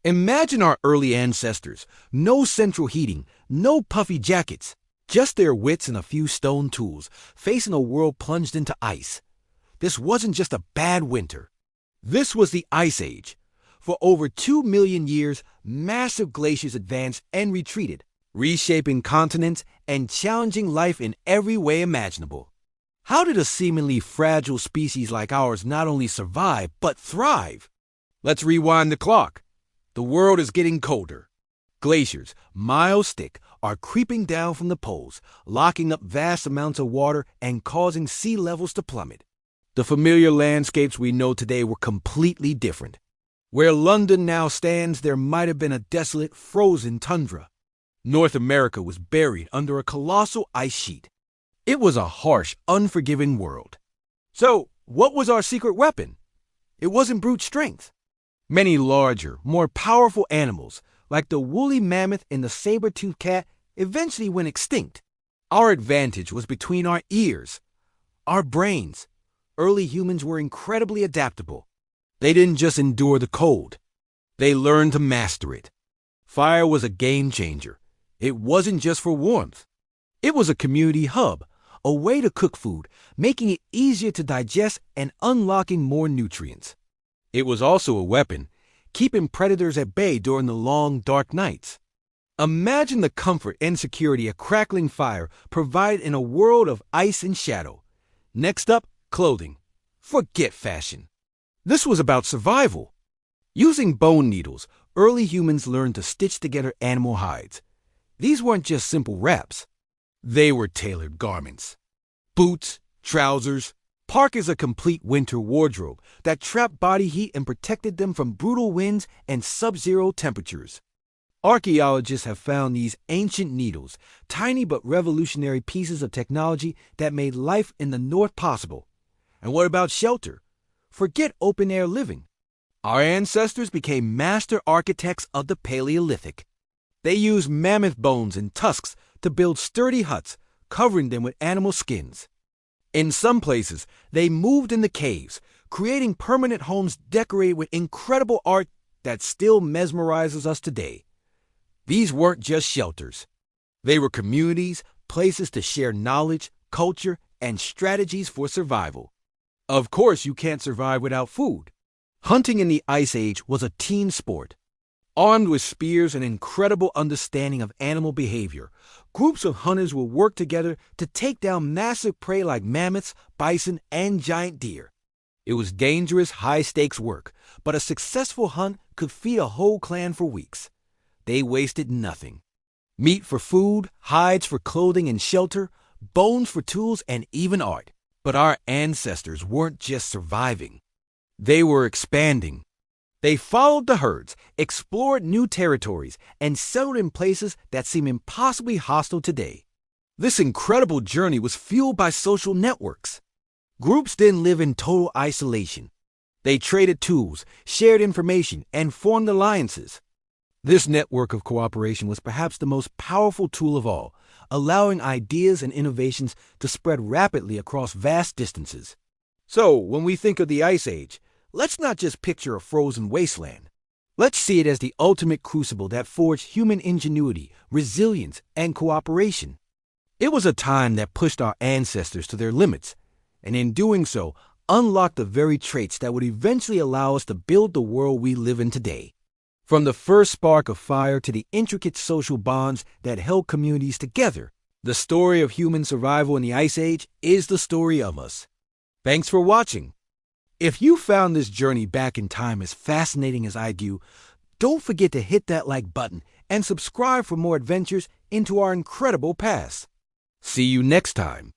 Imagine our early ancestors. No central heating, no puffy jackets, just their wits and a few stone tools, facing a world plunged into ice. This wasn't just a bad winter. This was the Ice Age. For over 2 million years, massive glaciers advanced and retreated, reshaping continents and challenging life in every way imaginable. How did a seemingly fragile species like ours not only survive, but thrive? Let's rewind the clock. The world is getting colder. Glaciers, miles thick, are creeping down from the poles, locking up vast amounts of water and causing sea levels to plummet. The familiar landscapes we know today were completely different. Where London now stands, there might have been a desolate, frozen tundra. North America was buried under a colossal ice sheet. It was a harsh, unforgiving world. So, what was our secret weapon? It wasn't brute strength. Many larger, more powerful animals, like the woolly mammoth and the saber-toothed cat, eventually went extinct. Our advantage was between our ears, our brains. Early humans were incredibly adaptable. They didn't just endure the cold. They learned to master it. Fire was a game changer. It wasn't just for warmth. It was a community hub, a way to cook food, making it easier to digest and unlocking more nutrients. It was also a weapon, keeping predators at bay during the long, dark nights. Imagine the comfort and security a crackling fire provided in a world of ice and shadow. Next up, clothing. Forget fashion. This was about survival. Using bone needles, early humans learned to stitch together animal hides. These weren't just simple wraps. They were tailored garments. Boots, trousers, parkas, a complete winter wardrobe that trapped body heat and protected them from brutal winds and sub-zero temperatures. Archaeologists have found these ancient needles, tiny but revolutionary pieces of technology that made life in the North possible. And what about shelter? Forget open-air living. Our ancestors became master architects of the Paleolithic. They used mammoth bones and tusks to build sturdy huts, covering them with animal skins. In some places, they moved in the caves, creating permanent homes decorated with incredible art that still mesmerizes us today. These weren't just shelters. They were communities, places to share knowledge, culture, and strategies for survival. Of course, you can't survive without food. Hunting in the Ice Age was a team sport. Armed with spears and incredible understanding of animal behavior, groups of hunters would work together to take down massive prey like mammoths, bison, and giant deer. It was dangerous, high-stakes work, but a successful hunt could feed a whole clan for weeks. They wasted nothing. Meat for food, hides for clothing and shelter, bones for tools, and even art. But our ancestors weren't just surviving. They were expanding. They followed the herds, explored new territories, and settled in places that seem impossibly hostile today. This incredible journey was fueled by social networks. Groups didn't live in total isolation. They traded tools, shared information, and formed alliances. This network of cooperation was perhaps the most powerful tool of all, allowing ideas and innovations to spread rapidly across vast distances. So, when we think of the Ice Age, let's not just picture a frozen wasteland. Let's see it as the ultimate crucible that forged human ingenuity, resilience, and cooperation. It was a time that pushed our ancestors to their limits, and in doing so, unlocked the very traits that would eventually allow us to build the world we live in today. From the first spark of fire to the intricate social bonds that held communities together, the story of human survival in the Ice Age is the story of us. Thanks for watching. If you found this journey back in time as fascinating as I do, don't forget to hit that like button and subscribe for more adventures into our incredible past. See you next time.